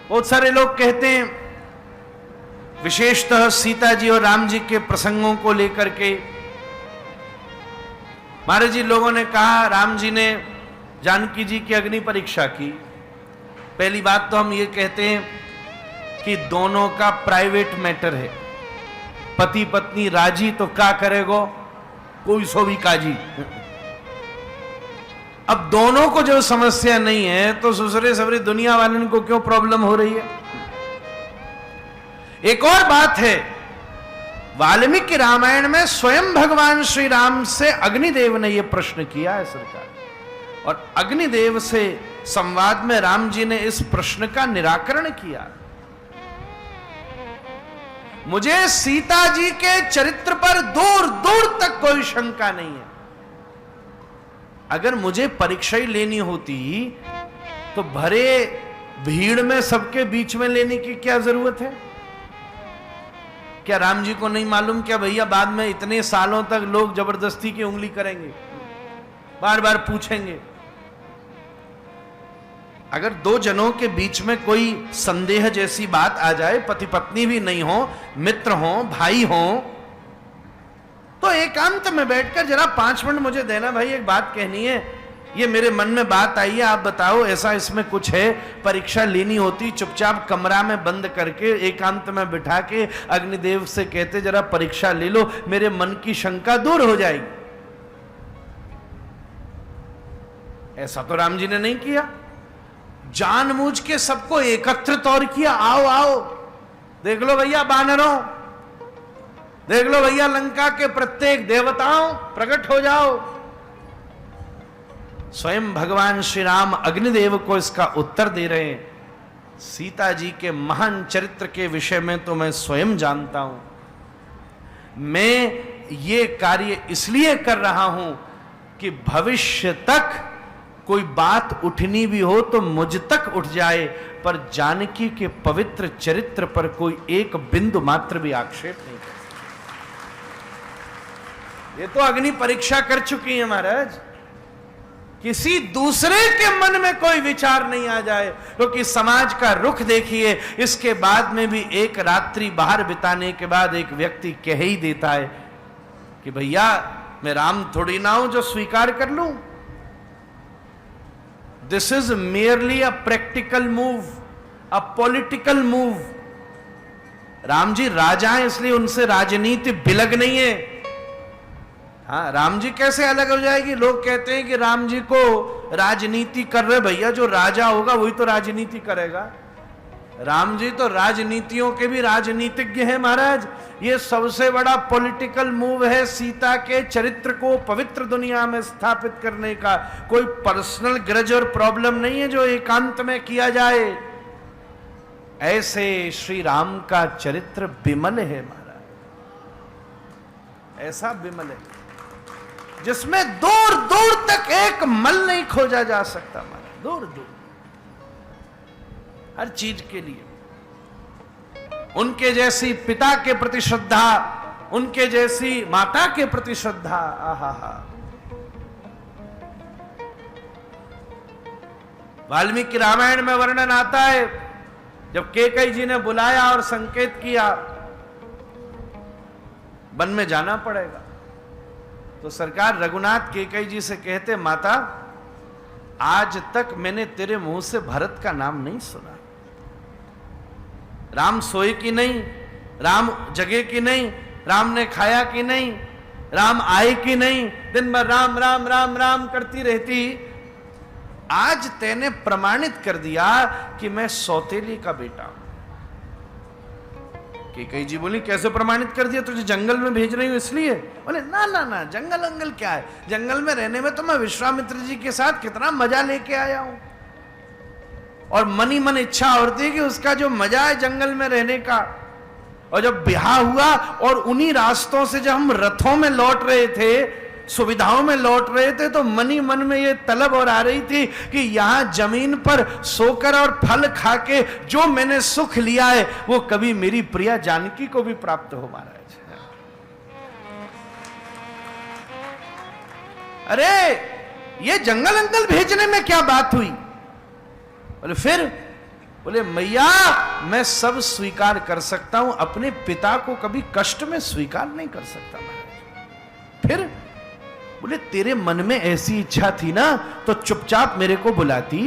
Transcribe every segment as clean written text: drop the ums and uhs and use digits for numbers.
बहुत सारे लोग कहते हैं, विशेषतः सीता जी और राम जी के प्रसंगों को लेकर के, महाराज जी लोगों ने कहा राम जी ने जानकी जी की अग्नि परीक्षा की। पहली बात तो हम ये कहते हैं कि दोनों का प्राइवेट मैटर है। पति पत्नी राजी तो क्या करेगो, कोई सो भी काजी। अब दोनों को जो समस्या नहीं है तो सुसरे सबरी दुनिया वालों को क्यों प्रॉब्लम हो रही है। एक और बात है, वाल्मीकि रामायण में स्वयं भगवान श्री राम से अग्निदेव ने यह प्रश्न किया है सरकार, और अग्निदेव से संवाद में राम जी ने इस प्रश्न का निराकरण किया। मुझे सीता जी के चरित्र पर दूर दूर तक कोई शंका नहीं है। अगर मुझे परीक्षा ही लेनी होती तो भरे भीड़ में सबके बीच में लेने की क्या जरूरत है। क्या राम जी को नहीं मालूम क्या भैया बाद में इतने सालों तक लोग जबरदस्ती की उंगली करेंगे, बार बार पूछेंगे। अगर दो जनों के बीच में कोई संदेह जैसी बात आ जाए, पति पत्नी भी नहीं हो, मित्र हो, भाई हो, तो एकांत में बैठकर जरा 5 मिनट मुझे देना, भाई एक बात कहनी है, ये मेरे मन में बात आई है, आप बताओ ऐसा इसमें कुछ है। परीक्षा लेनी होती चुपचाप कमरा में बंद करके एकांत में बिठा के अग्निदेव से कहते जरा परीक्षा ले लो, मेरे मन की शंका दूर हो जाएगी। ऐसा तो राम जी ने नहीं किया, जानबूझ के सबको एकत्रित और किया। आओ आओ देख लो भैया बानरों, देख लो भैया लंका के प्रत्येक देवताओं, प्रकट हो जाओ। स्वयं भगवान श्री राम अग्निदेव को इसका उत्तर दे रहे हैं। सीता जी के महान चरित्र के विषय में तो मैं स्वयं जानता हूं। मैं ये कार्य इसलिए कर रहा हूं कि भविष्य तक कोई बात उठनी भी हो तो मुझ तक उठ जाए, पर जानकी के पवित्र चरित्र पर कोई एक बिंदु मात्र भी आक्षेप नहीं कर। ये तो अग्नि परीक्षा कर चुकी है महाराज, किसी दूसरे के मन में कोई विचार नहीं आ जाए। क्योंकि समाज का रुख देखिए, इसके बाद में भी एक रात्रि बाहर बिताने के बाद एक व्यक्ति कह ही देता है कि भैया मैं राम थोड़ी ना हूं जो स्वीकार कर लूं। This is merely a practical move, a political move. Ram ji राजा हैं इसलिए उनसे राजनीति बिलग नहीं है। हाँ, राम जी कैसे अलग हो जाएगी। लोग कहते हैं कि राम जी को राजनीति कर रहे, भैया जो राजा होगा वही तो राजनीति करेगा। राम जी तो राजनीतियों के भी राजनीतिज्ञ हैं महाराज। ये सबसे बड़ा पॉलिटिकल मूव है सीता के चरित्र को पवित्र दुनिया में स्थापित करने का। कोई पर्सनल ग्रज और प्रॉब्लम नहीं है जो एकांत में किया जाए। ऐसे श्री राम का चरित्र विमल है महाराज, ऐसा विमल है जिसमें दूर दूर तक एक मल नहीं खोजा जा सकता महाराज, दूर दूर हर चीज के लिए। उनके जैसी पिता के प्रति श्रद्धा, उनके जैसी माता के प्रति श्रद्धा, आहा हा। वाल्मीकि रामायण में वर्णन आता है जब कैकेयी जी ने बुलाया और संकेत किया वन में जाना पड़ेगा, तो सरकार रघुनाथ कैकेयी जी से कहते माता आज तक मैंने तेरे मुंह से भरत का नाम नहीं सुना। राम सोए कि नहीं, राम जगे कि नहीं, राम ने खाया कि नहीं, राम आए कि नहीं, दिन भर राम राम राम राम करती रहती। आज तेने प्रमाणित कर दिया कि मैं सौतेली का बेटा हूं। कैकेयी जी बोली कैसे प्रमाणित कर दिया, तुझे जंगल में भेज रही हूं इसलिए। बोले ना ना ना, जंगल अंगल क्या है, जंगल में रहने में तो मैं विश्वामित्र जी के साथ कितना मजा लेके आया हूं, और मन ही मन इच्छा होती है कि उसका जो मजा है जंगल में रहने का। और जब ब्याह हुआ और उन्हीं रास्तों से जब हम रथों में लौट रहे थे, सुविधाओं में लौट रहे थे, तो मन ही मन में ये तलब और आ रही थी कि यहां जमीन पर सोकर और फल खाके जो मैंने सुख लिया है वो कभी मेरी प्रिया जानकी को भी प्राप्त हो महाराज। अरे ये जंगल अंगल भेजने में क्या बात हुई। बोले फिर बोले मैया मैं सब स्वीकार कर सकता हूं, अपने पिता को कभी कष्ट में स्वीकार नहीं कर सकता महाराज। फिर बोले तेरे मन में ऐसी इच्छा थी ना, तो चुपचाप मेरे को बुलाती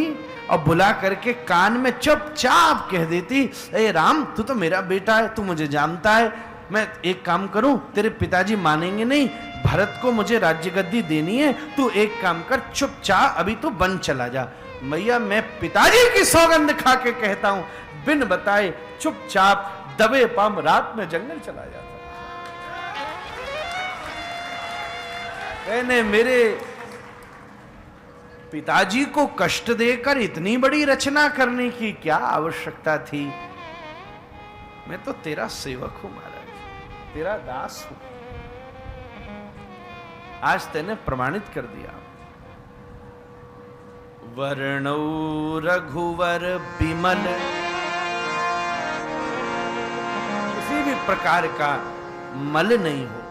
और बुला करके कान में चुपचाप कह देती, ए राम तू तो मेरा बेटा है, तू मुझे जानता है, मैं एक काम करूं, तेरे पिताजी मानेंगे नहीं, भरत को मुझे राज्य गद्दी देनी है, तू एक काम कर चुपचाप अभी तो वन चला जा। मैया मैं पिताजी की सौगंध खा के कहता हूं, बिन बताए चुपचाप दबे पाम रात में जंगल चला जाता। मैंने मेरे पिताजी को कष्ट देकर इतनी बड़ी रचना करने की क्या आवश्यकता थी? मैं तो तेरा सेवक हूं महाराज, तेरा दास हूं। आज तेने प्रमाणित कर दिया। वर्णौ रघुवर बिमल, किसी भी प्रकार का मल नहीं हो।